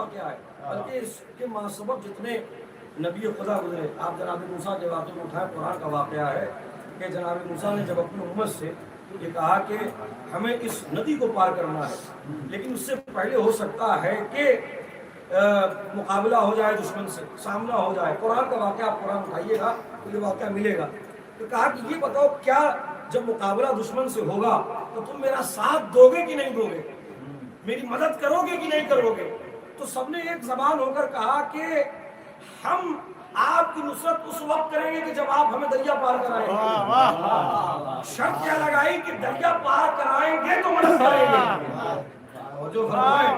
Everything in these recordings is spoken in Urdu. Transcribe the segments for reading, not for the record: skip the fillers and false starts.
واقعہ ہے، بلکہ اس کے ماسبب جتنے نبی خدا گزرے، آپ جناب موسیٰ کے واقعے میں اٹھائے، قرآن کا واقعہ ہے کہ جناب موسیٰ نے جب اپنی امت سے یہ کہا کہ ہمیں اس ندی کو پار کرنا ہے، لیکن اس سے پہلے ہو سکتا ہے کہ مقابلہ ہو جائے دشمن سے، سامنا ہو جائے، قرآن کا واقعہ آپ قرآن اٹھائیے گا تو یہ واقعہ ملے گا، تو کہا کہ یہ بتاؤ کیا جب مقابلہ دشمن سے ہوگا تو تم میرا ساتھ دو گے کہ نہیں دو گے، میری مدد کرو گے کہ نہیں کرو گے؟ تو سب نے ایک زبان ہو کر کہا کہ ہم آپ کی نصرت اس وقت کریں گے کہ جب آپ ہمیں دریا پار کرائیں گے۔ شرط کیا لگائی کہ دریا پار کرائیں گے تو مدد کریں گے۔ جو فرمائے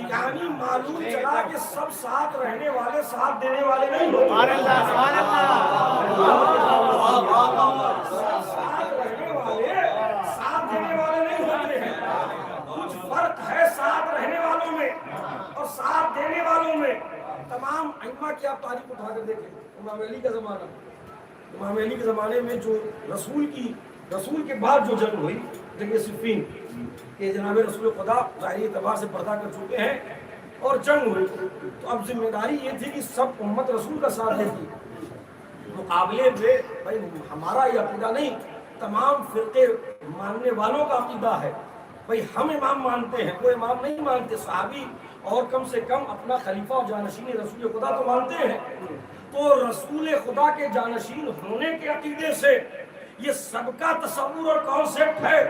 یعنی معلوم چلا کہ سب ساتھ رہنے والے ساتھ دینے والے نہیں ہوتے، ساتھ رہنے والے ساتھ دینے والے نہیں ہوتے ہیں، کچھ فرق ہے ساتھ رہنے والوں میں اور ساتھ دینے والوں میں۔ تمام ائمہ کی آپ تاریخ اٹھا کر دیکھیں، امام علی کا زمانہ، امام علی کے زمانے میں جو رسول کے بعد جو جنگ ہوئی، جنگ صفین، کہ جناب رسول خدا ظاہری اعتبار سے پردہ کر چکے ہیں اور جنگ ہوئی، تو اب ذمہ داری یہ تھی کہ سب امت رسول کا ساتھ دیتی۔ مقابلے میں بھائی ہمارا یہ عقیدہ نہیں، تمام فرقے ماننے والوں کا عقیدہ ہے، بھائی ہم امام مانتے ہیں، وہ امام نہیں مانتے، صحابی اور کم سے کم اپنا خلیفہ اور جانشین رسول خدا تو مانتے ہیں۔ تو رسول خدا کے جانشین ہونے کے عقیدے سے یہ سب کا تصور اور کانسیپٹ ہے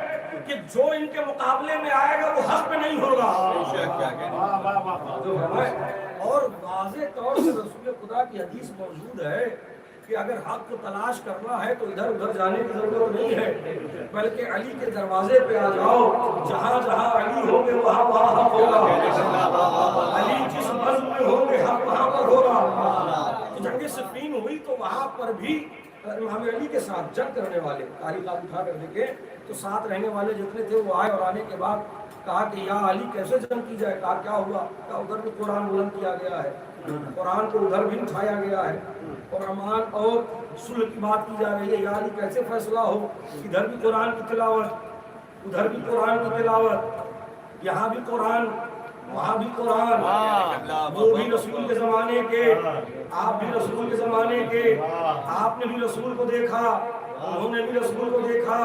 کہ جو ان کے مقابلے میں آئے گا وہ حق میں نہیں ہوگا، اور واضح طور سے رسول خدا کی حدیث موجود ہے کہ اگر حق کو تلاش کرنا ہے تو ادھر ادھر جانے کی ضرورت نہیں ہے، بلکہ علی کے دروازے پہ آ جاؤ، جہاں جہاں علی ہوں گے وہاں وہاں حق ہوگا، علی جس مرض میں ہوں گے حق وہاں پر ہوگا۔ تو جنگ صفین ہوئی تو وہاں پر بھی امام علی کے ساتھ جنگ کرنے والے، تاریخ آپ اٹھا کر دیکھیں تو ساتھ رہنے والے جتنے تھے وہ آئے، اور آنے کے بعد کہا کہ یا علی کیسے جنگ کی جائے؟ کہا کیا ہوا؟ کہا ادھر بھی قرآن بلند کیا گیا ہے، قرآن کو ادھر بھی اٹھایا گیا ہے، اور امان اور صلح کی بات کی جا رہی ہے، یا علی کیسے فیصلہ ہو؟ ادھر بھی قرآن کی تلاوت، ادھر بھی قرآن کی تلاوت، یہاں بھی قرآن وہاں بھی قرآن، وہ بھی رسول کے زمانے کے، آپ بھی رسول کے زمانے کے، آپ نے بھی رسول کو دیکھا، انہوں نے بھی رسول کو دیکھا،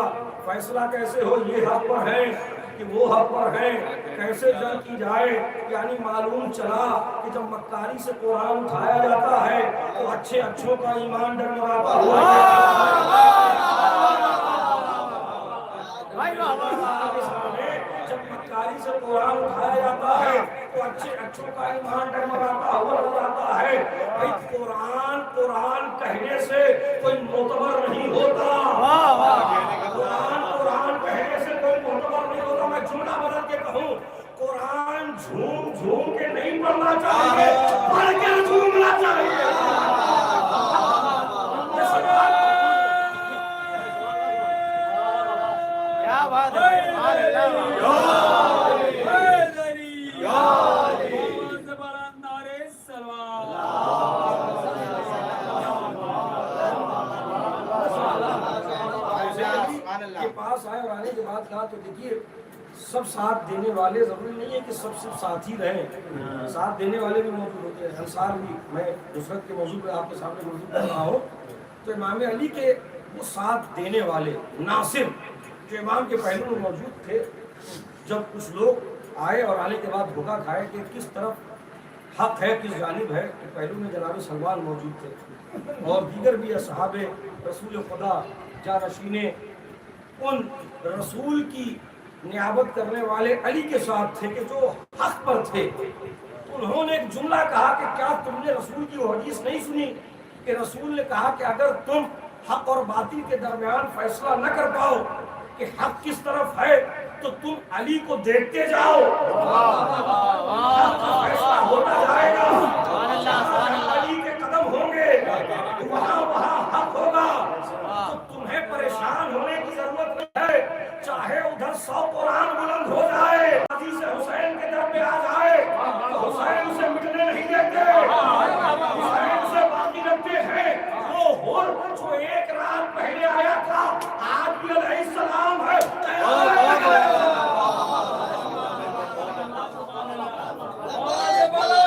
فیصلہ کیسے ہو؟ یہ حق پر ہے کہ وہ حق پر ہے، کیسے جنگ کی جائے؟ یعنی معلوم چلا کہ جب مکاری سے قرآن اٹھایا جاتا ہے تو اچھے اچھوں کا ایمان ڈگمگاتا ہوا جب مکاری سے قرآن اٹھایا جاتا ہے تو اچھے اچھوں کا ایمان ڈگمگاتا ہوا نظر آتا ہے۔ بھائی قرآن کہنے سے کوئی معتبر نہیں ہوتا، قرآن کہنے سے کوئی معتبر نہیں ہوتا۔ میں جملہ بدل کے کہوں، قرآن جھوم جھوم کے نہیں پڑھنا چاہیے، پڑھ کے جھومنا چاہیے۔ کیا بات ہے، کے پاس آئے اور آنے کے بعد کہا تو دیکھیے سب ساتھ دینے والے ضروری نہیں ہے کہ سب ساتھ ہی رہیں، ساتھ دینے والے بھی موجود ہوتے ہیں، انصار بھی۔ میں نصرت کے موضوع پہ آپ کے سامنے موجود کر رہا ہوں، تو امام علی کے وہ ساتھ دینے والے ناصر جو امام کے پہلو میں موجود تھے، جب کچھ لوگ آئے اور آنے کے بعد دھوکہ کھائے کہ کس طرف حق ہے کس جانب ہے، تو پہلو میں جناب سلمان موجود تھے اور دیگر بھی اصحاب رسول خدا جانشینے ان رسول کی نیابت کرنے والے علی کے ساتھ تھے کہ جو حق پر تھے۔ انہوں نے ایک جملہ کہا کہ کیا تم نے رسول کی وہ حدیث نہیں سنی کہ رسول نے کہا کہ اگر تم حق اور باطل کے درمیان فیصلہ نہ کر پاؤ کہ حق کس طرف ہے تو تم علی کو دیکھتے جاؤ، حق کا فیصلہ ہوتا جائے گا، علی کے قدم ہوں گے وہاں وہاں حق ہوگا، تو تمہیں پریشان ہونے کی ضرورت نہیں ہے، چاہے ادھر 100 قرآن بلند ہو جائے، حدیث حسین کے در پہ آ جائے تو حسین اسے مٹنے نہیں دیتے، حسین اسے باقی رکھتے ہیں۔ وہ ہور جو ایک رات پہلے آیا تھا آج بھی علیہ السلام ہے، بولے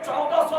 1400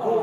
2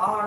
8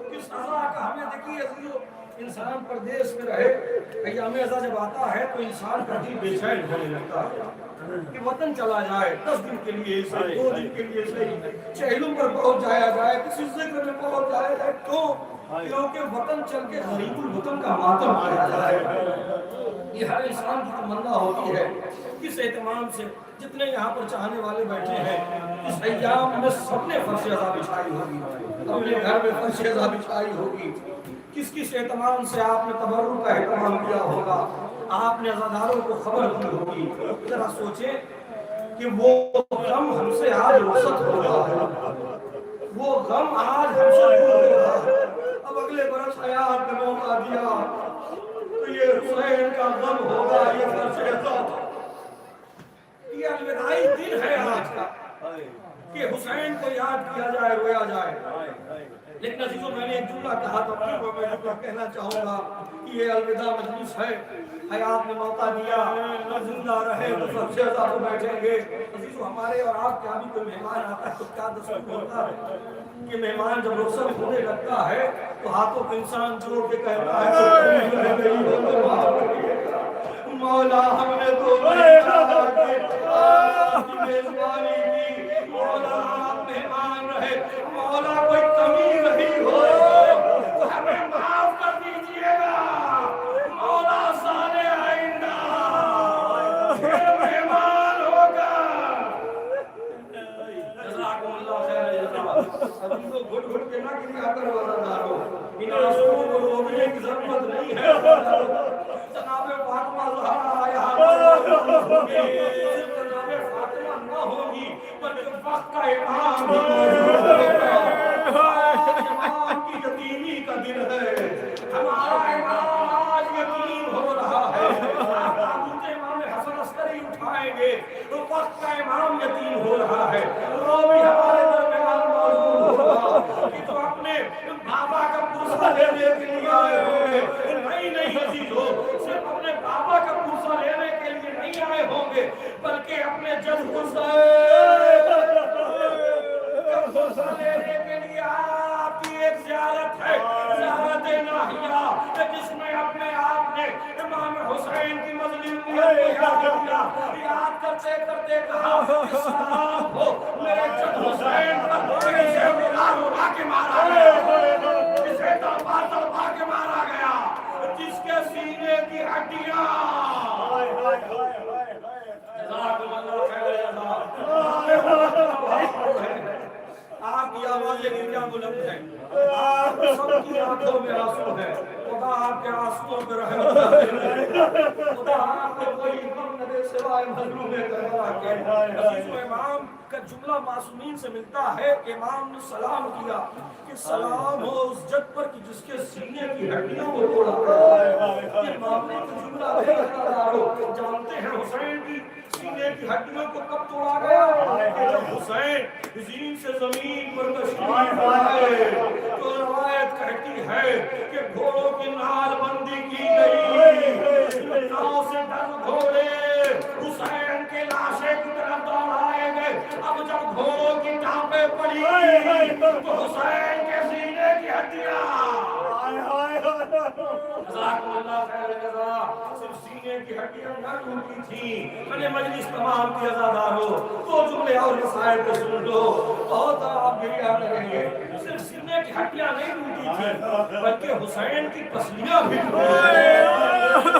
کہ سزا کا ہمیں دیکھیے عزیزو انسان پردیش میں رہے ایام ازا جب آتا ہے تو انسان کا دل بے چین ہونے لگتا ہے کہ وطن چلا جائے 10 دن کے لیے صحیح 2 دن کے لیے صحیح چہلوں پر پہنچ جایا جائے کسی ذکر میں پہنچ جایا جائے کیوں کیونکہ وطن چل کے غریب الوطن کا ماتم آیا جائے یہ ہر انسان کی تمنا ہوتی ہے کس اہتمام سے جتنے یہاں پر چاہنے والے بیٹھے ہیں اس ایام میں سب نے فرش ازا بچھائی ہوگی اپنے گھر میں فرش ازا بچھائی ہوگی کس کس اہتمام سے آپ نے تبرک کا اہتمام کیا ہوگا آپ نے عزاداروں کو خبر دی ہوگی ذرا سوچیں کہ وہ غم ہم سے آج رخصت ہو رہا ہے وہ غم آج ہم سے دور ہو رہا ہے اب اگلے برس حیات نے موقع دیا تو یہ حسین کا غم ہوگا یہ فرش ازا یہ الوداعی دن ہے آج کا کہ حسین کو یاد کیا جائے رویا جائے لیکن عزیزوں میں نے ایک جملہ کہا تھا وہ میں جملہ کہنا چاہوں گا کہ یہ الوداع مجلس ہے حیات نے موقع دیا زندہ رہے تو فرش ازا کو بیٹھیں گے عزیزوں ہمارے اور آپ کے بھی کوئی مہمان آتا ہے تو کیا دستور ہوتا ہے کہ مہمان جب رخصت ہونے لگتا ہے تو ہاتھوں کو انسان جوڑ کے کہتا ہے مولا ہم نے تو میزبانی کی مولا آپ مہمان رہے مولا کوئی کمی نہیں ہو تو ہمیں معاف کر دیجئے گا مولا سال آئندہ یہ مہمان ہوگا جزاکم اللہ خیر جزاک عزیزو گھٹ گھٹ کے نہ کیا کرو عزادارو ان رسولوں کو روکنے کی ضرورت نہیں ہے جناب فاطمہ زہرا جناب فاطمہ نہ ہوگی بلکہ وقت کا امام کی یتیمی کا دن ہے ہمارا امام آج یتیم ہو رہا ہے امام حسن عسکری اٹھائیں گے تو وقت کا امام یتیم ہو رہا ہے وہ بھی ہمارے درمیان موجود ہوگا کہ تو اپنے بابا کا پرسہ لینے کے لیے آئے ہوں نہیں عزیزو صرف اپنے بابا کا پرسہ لینے کے لیے نہیں آئے ہوں گے بلکہ اپنے جد پرسہ لینے کے لیے آپ کی ایک زیارت ہے زیارت ناہیہ جس میں اپنے آپ نے امام حسین کی مظلومیت کو یاد کرتے کرتے کہا کہ سلام ہو میرے جد حسین پر اسے اڑا کے مارا گیا اسے تڑپا کے مارا گیا جس کے سینے کی ہڈیاں جزاکم اللہ خیر آپ کی آوازیں کتنا بلند ہیں آپ سب کی آنکھوں میں آنسو ہے خدا آپ کے آنسوؤں پہ رحمت کرے خدا آپ کو کوئی غم نہ دے سوائے مظلوم کربلا کے عزیزو امام کا جملہ معصومین سے ملتا ہے امام نے سلام کیا کہ سلام ہو اس جد پر جس کے سینے کی ہڈیاں کو توڑا یہ معاملے کا جملہ ہے جانتے ہیں حسین کی سینے کی ہڈیوں کو کب توڑا گیا کہ جب حسین زمین سے زمین پر تشریف لائے تو روایت کہتی ہے کہ گھوڑوں کی نال بندی کی گئی ناؤ سے ڈر گھوڑے حسین کے لاشے کی طرف دوڑائے گئے اب جب گھوڑوں کی ٹانپیں پڑی تو حسین کے سینے کی ہڈیاں جزاکم اللہ خیر جزا صرف سینے کی ہڈیاں نہ ٹوٹی تھی میں نے مجلس تمام کی عزادارو دو جملے اور مسائل کو سن لو بہت آپ گریہ کریں گے صرف سینے کی ہڈیاں نہیں ٹوٹی تھی بلکہ حسین کی پسلیاں بھی ٹوٹی